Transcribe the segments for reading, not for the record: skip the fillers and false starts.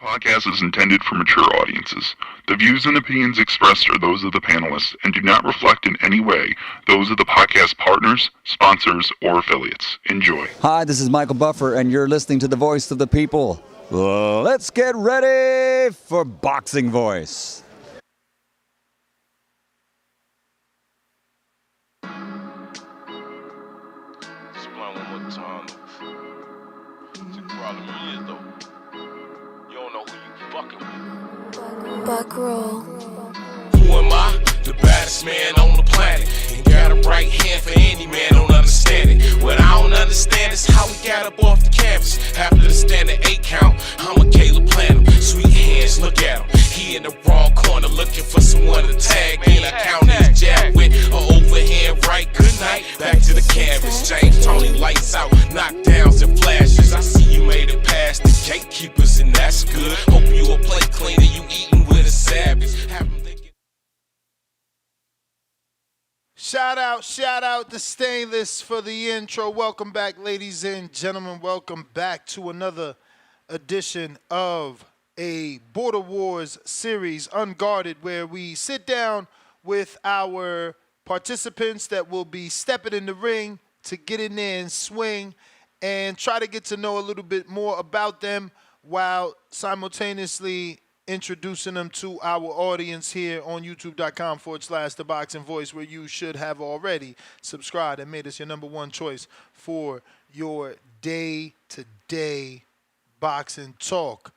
Podcast is intended for mature audiences. The views and opinions expressed are those of the panelists and do not reflect in any way those of the podcast partners, sponsors, or affiliates. Enjoy. Hi, this is Michael Buffer, and you're listening to the voice of the people. Let's get ready for Boxing Voice. Explain one more time. The problem is though, you don't know who you fucking with. Buck roll. Who am I? The baddest man on the planet. Ain't got a right hand for any man, don't understand it. What I don't understand is how we got up off the canvas. After the standard 8 count, I'm a Caleb Planner. Sweet hands, look at him. He in the wrong corner looking for someone to tag. Then I count his jab with an overhand right. Good night, back to the canvas. James Tony, lights out, knockdowns and flashes. I see you made it past the gatekeepers and that's good. Hope you a plate cleaner, you eating with a savage. Have 'em thinking. Shout out to Stainless for the intro. Welcome back, ladies and gentlemen. Welcome back to another edition of a Border Wars series, Unguarded, where we sit down with our participants that will be stepping in the ring to get in there and swing and try to get to know a little bit more about them while simultaneously introducing them to our audience here on youtube.com/Thaboxingvoice, where you should have already subscribed and made us your number one choice for your day-to-day boxing talk.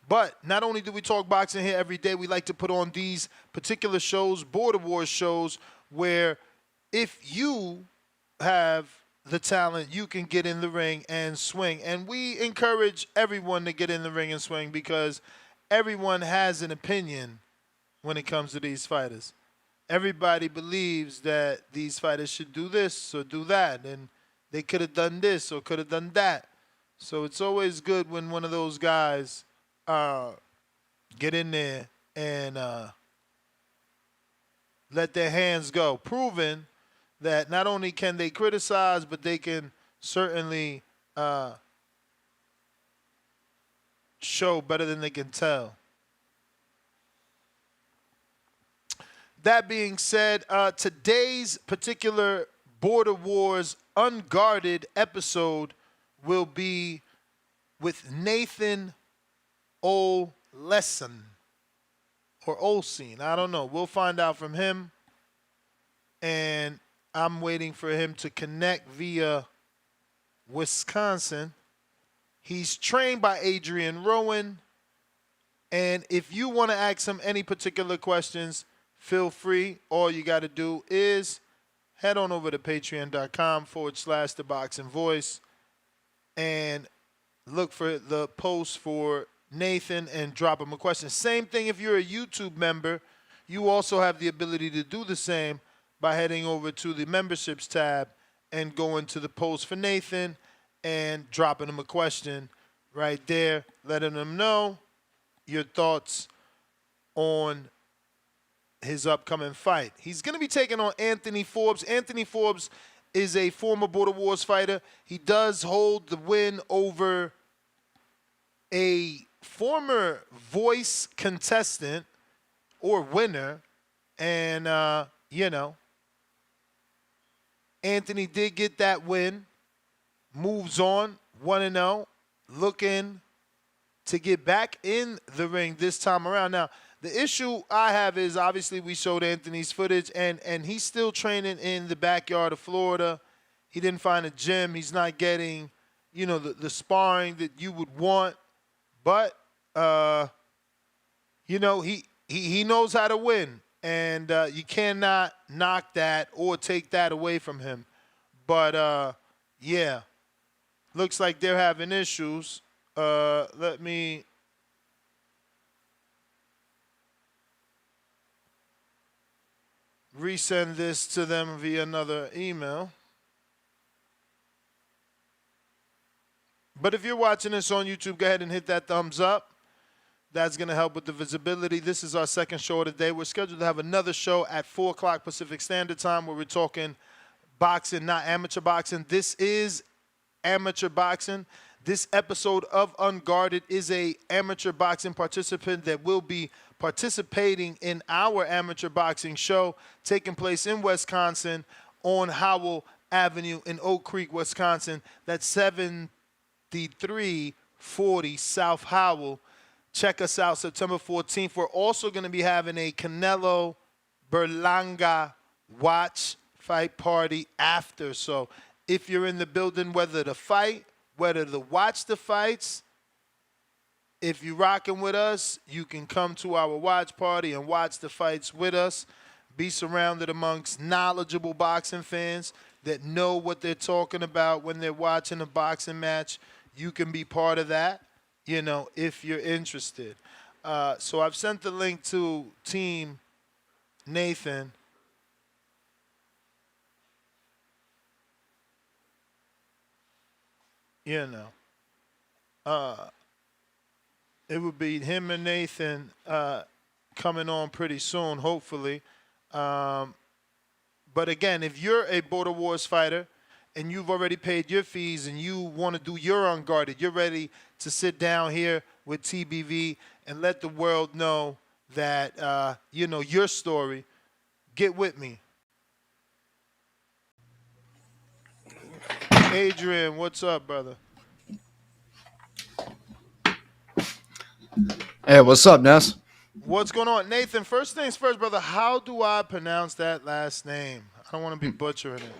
But not only do we talk boxing here every day, we like to put on these particular shows, Border Wars shows, where if you have the talent, you can get in the ring and swing. And we encourage everyone to get in the ring and swing because everyone has an opinion when it comes to these fighters. Everybody believes that these fighters should do this or do that, and they could have done this or could have done that. So it's always good when one of those guys get in there and let their hands go, proving that not only can they criticize, but they can certainly show better than they can tell. That being said, today's particular Border Wars Unguarded episode will be with Nathan Oleson or Oleson. I don't know. We'll find out from him. And I'm waiting for him to connect via Wisconsin. He's trained by Adrian Rowan. And if you want to ask him any particular questions, feel free. All you got to do is head on over to patreon.com/Thaboxingvoice and look for the post for Nathan and drop him a question. Same thing if you're a YouTube member. You also have the ability to do the same by heading over to the memberships tab and going to the post for Nathan and dropping him a question right there, letting him know your thoughts on his upcoming fight. He's going to be taking on Anthony Forbes. Anthony Forbes is a former Border Wars fighter. He does hold the win over a former Voice contestant or winner. And, Anthony did get that win. Moves on, 1-0, looking to get back in the ring this time around. Now, the issue I have is obviously we showed Anthony's footage, and he's still training in the backyard of Florida. He didn't find a gym. He's not getting, the sparring that you would want. But, he knows how to win. And you cannot knock that or take that away from him. But, yeah, looks like they're having issues. Let me resend this to them via another email. But if you're watching this on YouTube, go ahead and hit that thumbs up. That's going to help with the visibility. This is our second show of the day. We're scheduled to have another show at 4 o'clock Pacific Standard Time where we're talking boxing, not amateur boxing. This is amateur boxing. This episode of Unguarded is a amateur boxing participant that will be participating in our amateur boxing show taking place in Wisconsin on Howell Avenue in Oak Creek, Wisconsin. That's 7340 South Howell. Check us out September 14th. We're also going to be having a Canelo Berlanga watch fight party after. So if you're in the building, whether to fight, whether to watch the fights, if you're rocking with us, you can come to our watch party and watch the fights with us. Be surrounded amongst knowledgeable boxing fans that know what they're talking about when they're watching a boxing match. You can be part of that, if you're interested. So I've sent the link to Team Nathan. It would be him and Nathan coming on pretty soon, hopefully. But again, if you're a Border Wars fighter and you've already paid your fees and you want to do your Unguarded, you're ready to sit down here with TBV and let the world know that, your story, get with me. Adrian, what's up, brother? Hey, what's up, Ness? What's going on? Nathan, first things first, brother, how do I pronounce that last name? I don't want to be butchering it.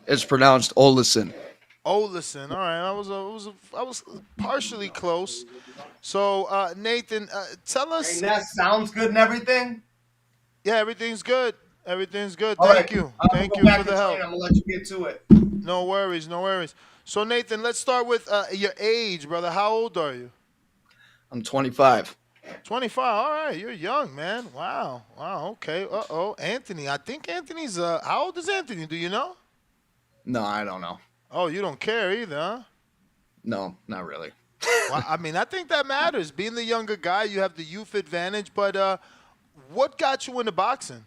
It's pronounced Oleson. Oleson. All right, I was partially close. So, Nathan, tell us. Hey, Ness, sounds good and everything? Yeah, everything's good. Everything's good. All Thank right. you. I'm Thank you gonna go for back the and help. train. I'm going to let you get to it. No worries, no worries. So, Nathan, let's start with your age, brother. How old are you? I'm 25. 25. All right, you're young, man. Wow. Okay. Anthony. I think Anthony's. How old is Anthony? Do you know? No, I don't know. Oh, you don't care either, huh? No, not really. Well, I mean, I think that matters. Being the younger guy, you have the youth advantage. But what got you into boxing?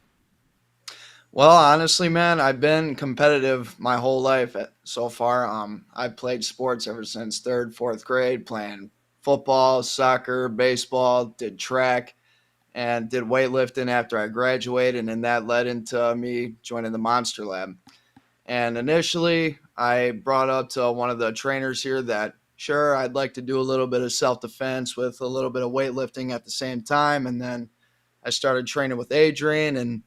Well, honestly, man, I've been competitive my whole life so far. I've played sports ever since third, fourth grade, playing football, soccer, baseball, did track, and did weightlifting after I graduated, and that led into me joining the Monster Lab. And initially, I brought up to one of the trainers here that, sure, I'd like to do a little bit of self-defense with a little bit of weightlifting at the same time. And then I started training with Adrian, and,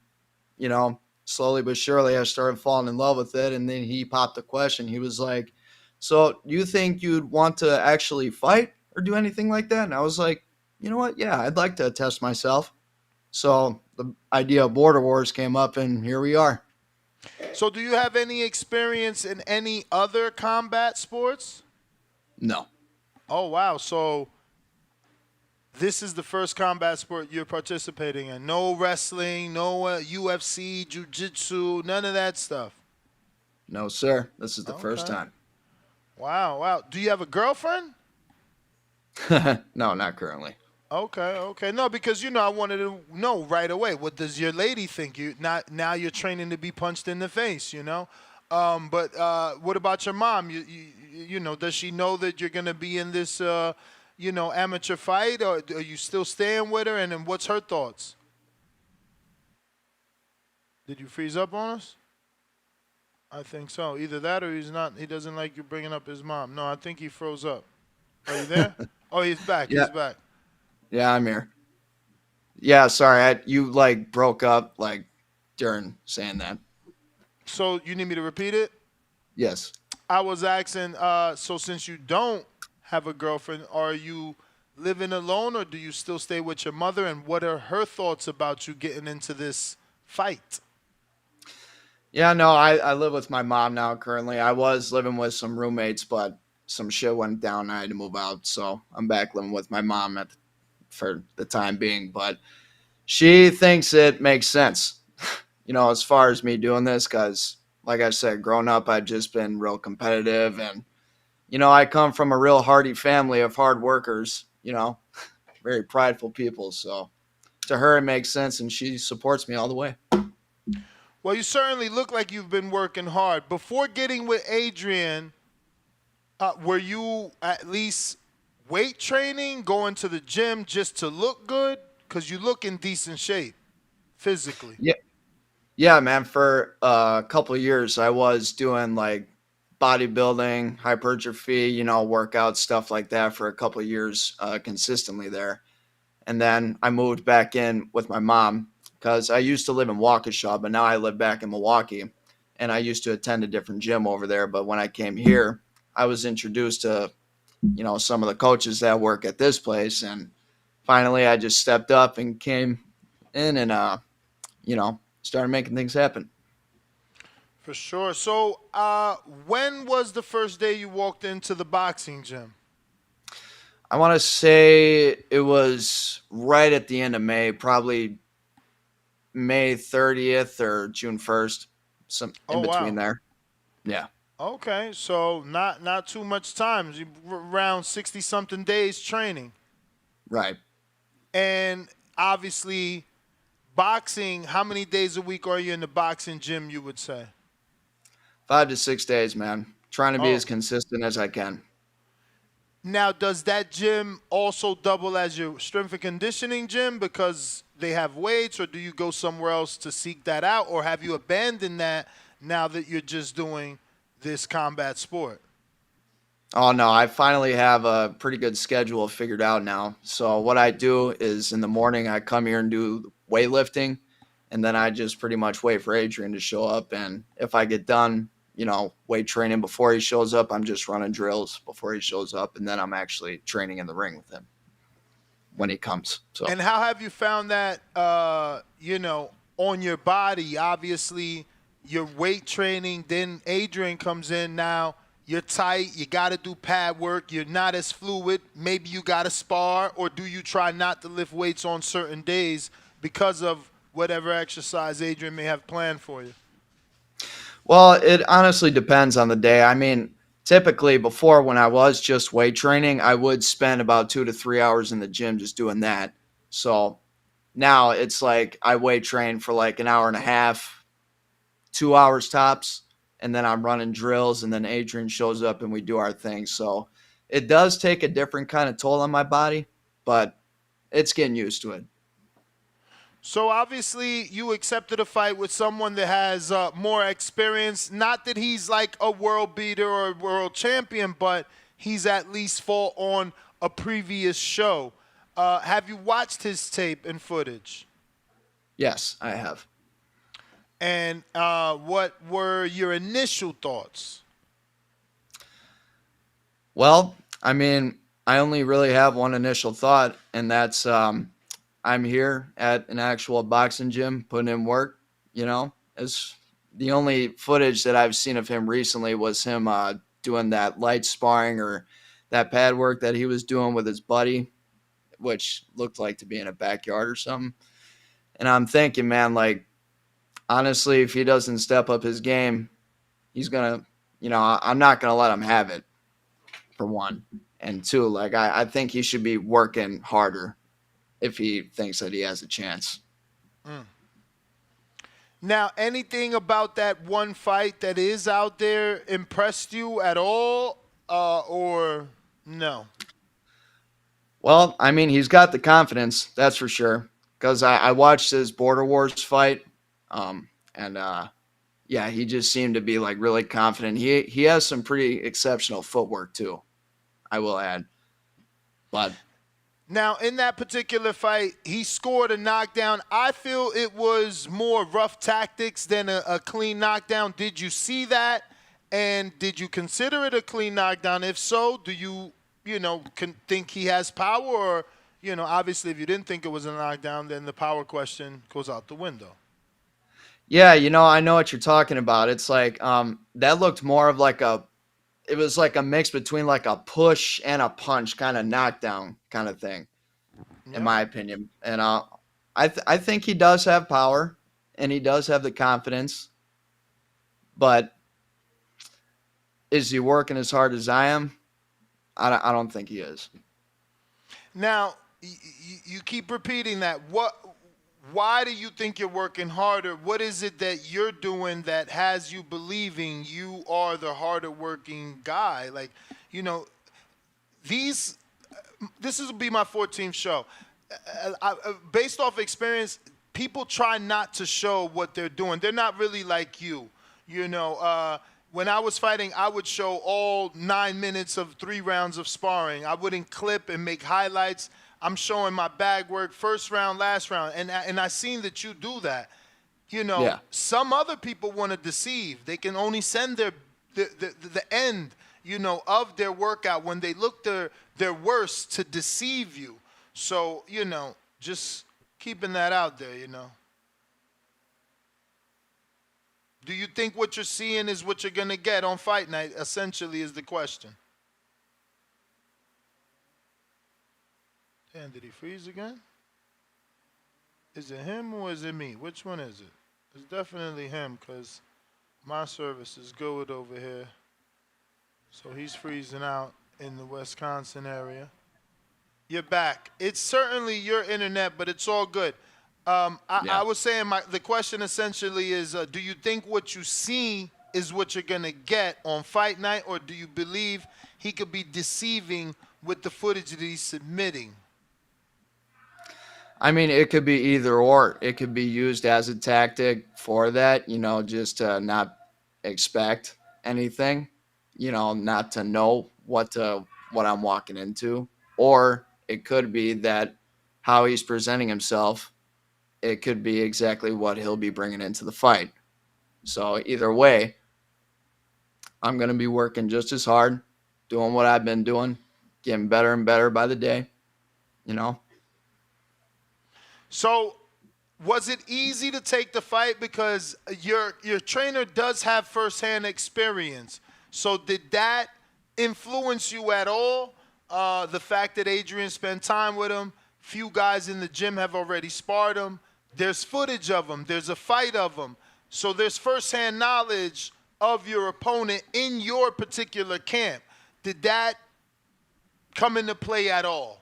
slowly but surely I started falling in love with it. And then he popped a question. He was like, so you think you'd want to actually fight or do anything like that? And I was like, you know what? Yeah, I'd like to test myself. So the idea of Border Wars came up, and here we are. So do you have any experience in any other combat sports? No. Oh, wow. So this is the first combat sport you're participating in. No wrestling, no UFC, jiu-jitsu, none of that stuff. No, sir. This is the first time. Wow. Do you have a girlfriend? No, not currently. Okay. No, because I wanted to know right away. What does your lady think? Now you're training to be punched in the face, But what about your mom? Does she know that you're gonna be in this amateur fight, or are you still staying with her? And then what's her thoughts? Did you freeze up on us? I think so. Either that or he's not. He doesn't like you bringing up his mom. No, I think he froze up. Are you there? Oh, he's back. Yeah. He's back. Yeah, I'm here. Yeah, sorry. You broke up during saying that. So you need me to repeat it? Yes. I was asking, so since you don't have a girlfriend, are you living alone or do you still stay with your mother? And what are her thoughts about you getting into this fight? Yeah, no, I live with my mom now currently. I was living with some roommates, but some shit went down and I had to move out. So I'm back living with my mom for the time being. But she thinks it makes sense, as far as me doing this, because like I said, growing up, I've just been real competitive. And, I come from a real hardy family of hard workers, very prideful people. So to her, it makes sense. And she supports me all the way. Well, you certainly look like you've been working hard. Before getting with Adrian, Were you at least weight training, going to the gym just to look good? Because you look in decent shape physically. Yeah, yeah, man. For a couple of years, I was doing like bodybuilding, hypertrophy, workout stuff like that for a couple of years consistently there. And then I moved back in with my mom because I used to live in Waukesha, but now I live back in Milwaukee. And I used to attend a different gym over there. But when I came here, I was introduced to, some of the coaches that work at this place. And finally, I just stepped up and came in and, started making things happen. For sure. So, when was the first day you walked into the boxing gym? I want to say it was right at the end of May, probably May 30th or June 1st, some Oh in between wow. there. Yeah, Okay, so not too much time. Around 60 something days training. right. And obviously boxing, how many days a week are you in the boxing gym, you would say? 5 to 6 days, man. Trying to be as Oh. consistent as I can. Now, does that gym also double as your strength and conditioning gym because they have weights, or do you go somewhere else to seek that out, or have you abandoned that now that you're just doing this combat sport? Oh no, I finally have a pretty good schedule figured out now. So what I do is in the morning I come here and do weightlifting, and then I just pretty much wait for Adrian to show up. And if I get done, weight training before he shows up, I'm just running drills before he shows up, and then I'm actually training in the ring with him when he comes. So And how have you found that, on your body? Obviously, your weight training, then Adrian comes in now. You're tight. You got to do pad work. You're not as fluid. Maybe you got to spar, or do you try not to lift weights on certain days because of whatever exercise Adrian may have planned for you? Well, it honestly depends on the day. I mean, typically before when I was just weight training, I would spend about 2 to 3 hours in the gym just doing that. So now it's like I weight train for like an hour and a half, 2 hours tops, and then I'm running drills, and then Adrian shows up and we do our thing. So it does take a different kind of toll on my body, but it's getting used to it. So obviously, you accepted a fight with someone that has more experience. Not that he's like a world beater or a world champion, but he's at least fought on a previous show. Have you watched his tape and footage? Yes, I have. And what were your initial thoughts? Well, I mean, I only really have one initial thought, and that's I'm here at an actual boxing gym putting in work. As the only footage that I've seen of him recently was him doing that light sparring or that pad work that he was doing with his buddy, which looked like to be in a backyard or something. And I'm thinking, man, like, honestly, if he doesn't step up his game, he's going to, I'm not going to let him have it, for one. And two, like, I think he should be working harder if he thinks that he has a chance. Now, anything about that one fight that is out there impressed you at all, or no? Well, I mean, he's got the confidence, that's for sure. Because I watched his Border Wars fight, and yeah, he just seemed to be like really confident. He has some pretty exceptional footwork too, I will add. But Now, in that particular fight, he scored a knockdown. I feel it was more rough tactics than a clean knockdown. Did you see that? And did you consider it a clean knockdown? If so, do you, think he has power? Or, obviously, if you didn't think it was a knockdown, then the power question goes out the window. yeah, I know what you're talking about. It's like that looked more of like it was like a mix between like a push and a punch kind of knockdown kind of thing, in my opinion. And I think he does have power and he does have the confidence, but is he working as hard as I am? I don't think he is. Now, you keep repeating that. why do you think you're working harder? What is it that you're doing that has you believing you are the harder working guy? Like, you know, these this will be my 14th show. Based off experience, people try not to show what they're doing. They're not really like you. You know, when I was fighting, I would show all 9 minutes of 3 rounds of sparring. I wouldn't clip and make highlights. I'm showing my bag work, first round, last round, and I seen that you do that. You know, Yeah. some other people want to deceive. They can only send the end, you know, of their workout when they look their worst to deceive you. So, you know, just keeping that out there, you know. Do you think what you're seeing is what you're going to get on fight night, essentially, is the question. Damn, did he freeze again? Is it him or is it me? Which one is it? It's definitely him because my service is good over here. So he's freezing out in the Wisconsin area. You're back. It's certainly your internet, but it's all good. I was saying the question essentially is, do you think what you see is what you're going to get on fight night, or do you believe he could be deceiving with the footage that he's submitting? I mean, it could be either or. It could be used as a tactic for that, you know, just to not expect anything, you know, not to know what I'm walking into. Or it could be that how he's presenting himself, it could be exactly what he'll be bringing into the fight. So either way, I'm going to be working just as hard, doing what I've been doing, getting better and better by the day, you know. So was it easy to take the fight because your trainer does have firsthand experience? So did that influence you at all? The fact that Adrian spent time with him, few guys in the gym have already sparred him. There's footage of him. There's a fight of him. So there's firsthand knowledge of your opponent in your particular camp. Did that come into play at all?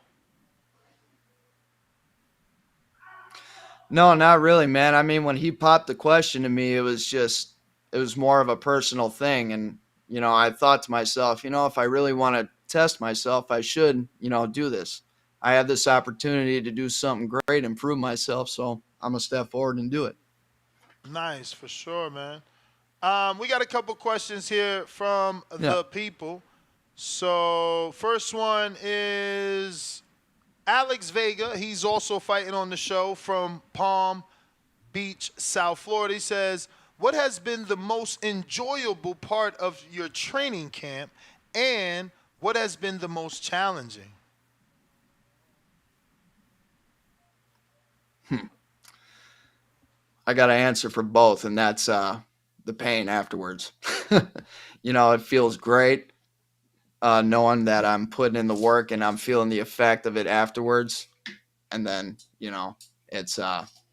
No, not really, man. I mean, when he popped the question to me, it was more of a personal thing. And, you know, I thought to myself, you know, if I really want to test myself, I should, you know, do this. I have this opportunity to do something great and prove myself. So I'm going to step forward and do it. Nice, for sure, man. We got a couple questions here from the people. So first one is Alex Vega. He's also fighting on the show from Palm Beach, South Florida. He says, what has been the most enjoyable part of your training camp, and what has been the most challenging? I got to answer for both, and that's the pain afterwards. You know, it feels great knowing that I'm putting in the work and I'm feeling the effect of it afterwards. And then, you know, it's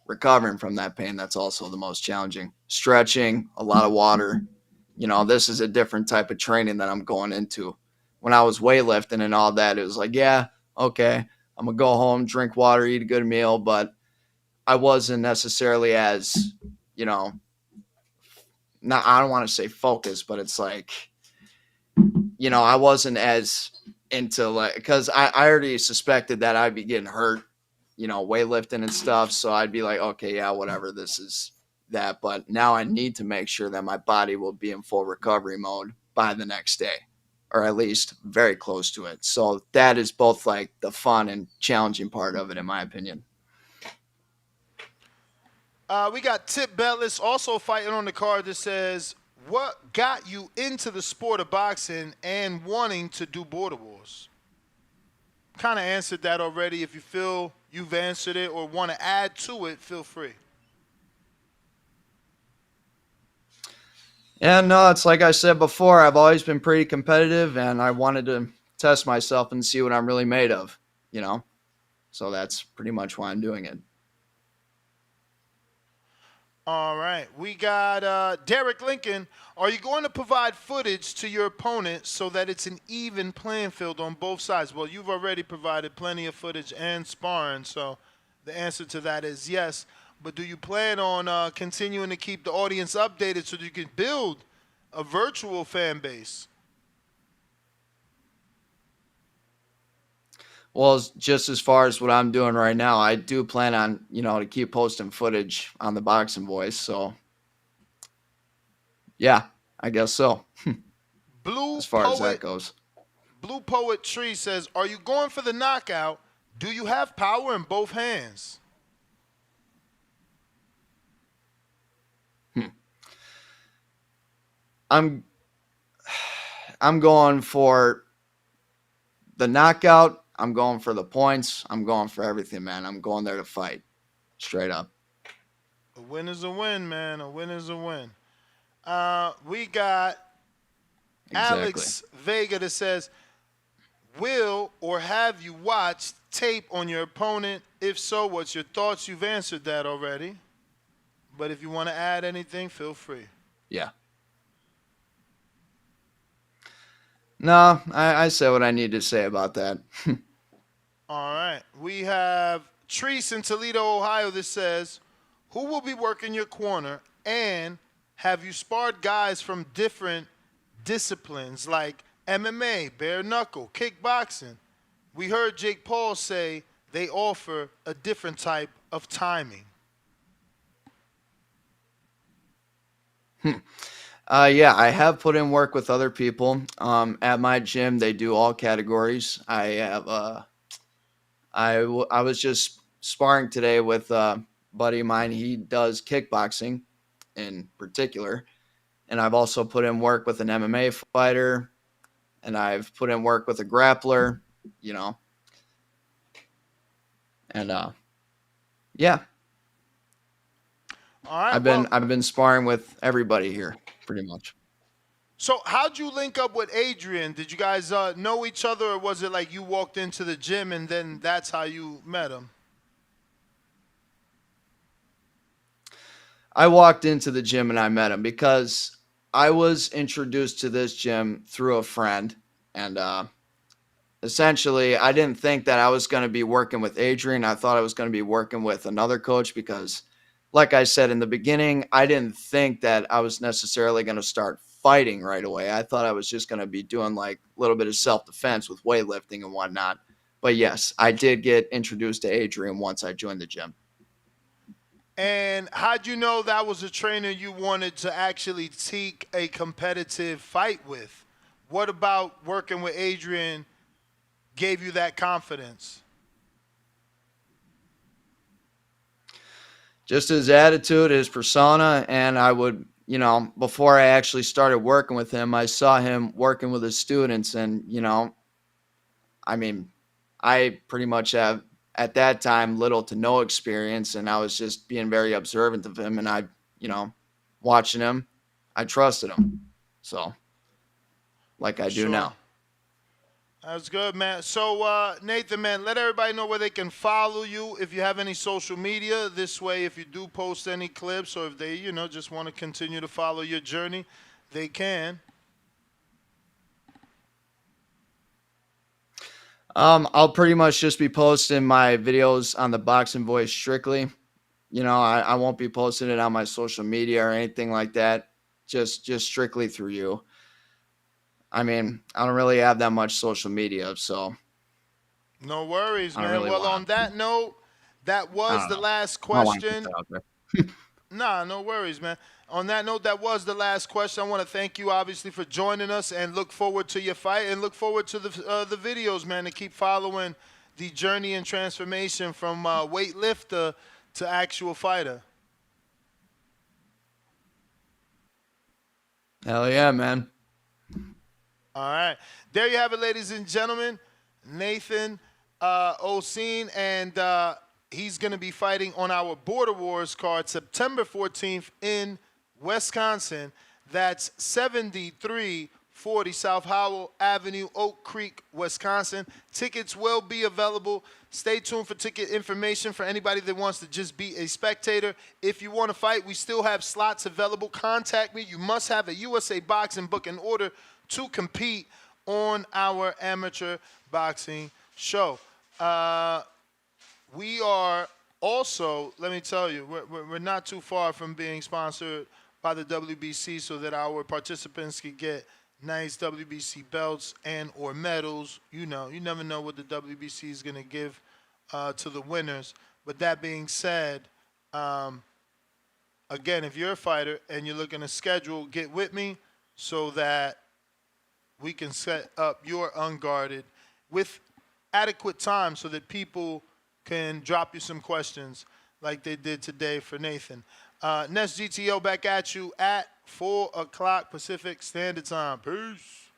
recovering from that pain. That's also the most challenging. Stretching, a lot of water. You know, this is a different type of training that I'm going into. When I was weightlifting and all that, it was like, yeah, okay, I'm going to go home, drink water, eat a good meal, but I wasn't necessarily as, you know, I don't want to say focused, but it's like, you know, I wasn't as into like, because I already suspected that I'd be getting hurt, you know, weightlifting and stuff. So I'd be like, okay, yeah, whatever, this is that. But now I need to make sure that my body will be in full recovery mode by the next day, or at least very close to it. So that is both like the fun and challenging part of it, in my opinion. We got Tip Bellis also fighting on the card that says, what got you into the sport of boxing and wanting to do border wars? Kind of answered that already. If you feel you've answered it or want to add to it, feel free. Yeah, no, it's like I said before, I've always been pretty competitive, and I wanted to test myself and see what I'm really made of, you know? So that's pretty much why I'm doing it. All right. We got Derek Lincoln. Are you going to provide footage to your opponent so that it's an even playing field on both sides? Well, you've already provided plenty of footage and sparring, so the answer to that is yes. But do you plan on continuing to keep the audience updated so that you can build a virtual fan base? Well, just as far as what I'm doing right now, I do plan on, to keep posting footage on the Boxing Voice. So, yeah, I guess so. Blue As far as that Poet goes. Blue Poet Tree says, "Are you going for the knockout? Do you have power in both hands?" I'm going for the knockout. I'm going for the points. I'm going for everything, man. I'm going there to fight. Straight up. A win is a win, man. A win is a win. We got Exactly. Alex Vega that says, "Will or have you watched tape on your opponent? If so, what's your thoughts?" You've answered that already. But if you want to add anything, feel free. Yeah. No, I said what I need to say about that. All right. We have Treese in Toledo, Ohio that says, "Who will be working your corner? And have you sparred guys from different disciplines like MMA, bare knuckle, kickboxing? We heard Jake Paul say they offer a different type of timing." Yeah, I have put in work with other people. At my gym, they do all categories. I was just sparring today with a buddy of mine. He does kickboxing in particular. And I've also put in work with an MMA fighter. And I've put in work with a grappler, And yeah. All right. I've been sparring with everybody here, pretty much. So how'd you link up with Adrian? Did you guys know each other, or was it like you walked into the gym and then that's how you met him? I walked into the gym and I met him because I was introduced to this gym through a friend. And essentially, I didn't think that I was going to be working with Adrian. I thought I was going to be working with another coach because, like I said in the beginning, I didn't think that I was necessarily going to start fighting right away. I thought I was just going to be doing like a little bit of self-defense with weightlifting and whatnot. But yes, I did get introduced to Adrian once I joined the gym. And how'd you know that was a trainer you wanted to actually seek a competitive fight with? What about working with Adrian gave you that confidence? Just his attitude, his persona, and I would, before I actually started working with him, I saw him working with his students, and, I pretty much have, at that time, little to no experience, and I was just being very observant of him, and I, watching him, I trusted him, so, like I do now. That's good, man. So, Nathan, man, let everybody know where they can follow you if you have any social media. This way, if you do post any clips or if they, just want to continue to follow your journey, they can. I'll pretty much just be posting my videos on the Boxing Voice strictly. I won't be posting it on my social media or anything like that. Just strictly through you. I don't really have that much social media, so. No worries, man. Really well, on that note, that was the last question. Nah, no worries, man. On that note, that was the last question. I want to thank you, obviously, for joining us and look forward to your fight and look forward to the videos, man, to keep following the journey and transformation from weightlifter to actual fighter. Hell yeah, man. All right. There you have it, ladies and gentlemen. Nathan Oleson, and he's going to be fighting on our Border Wars card September 14th in Wisconsin. That's 7340 South Howell Avenue, Oak Creek, Wisconsin. Tickets will be available. Stay tuned for ticket information for anybody that wants to just be a spectator. If you want to fight, we still have slots available. Contact me. You must have a USA Boxing book in order to compete on our amateur boxing show. We are Also, let me tell you, we're not too far from being sponsored by the WBC so that our participants can get nice WBC belts and or medals. You know, you never know what the WBC is going to give to the winners. But that being said, again, if you're a fighter and you're looking to schedule, get with me so that we can set up your Unguarded with adequate time so that people can drop you some questions like they did today for Nathan. Next GTO back at you at 4 o'clock Pacific Standard Time. Peace.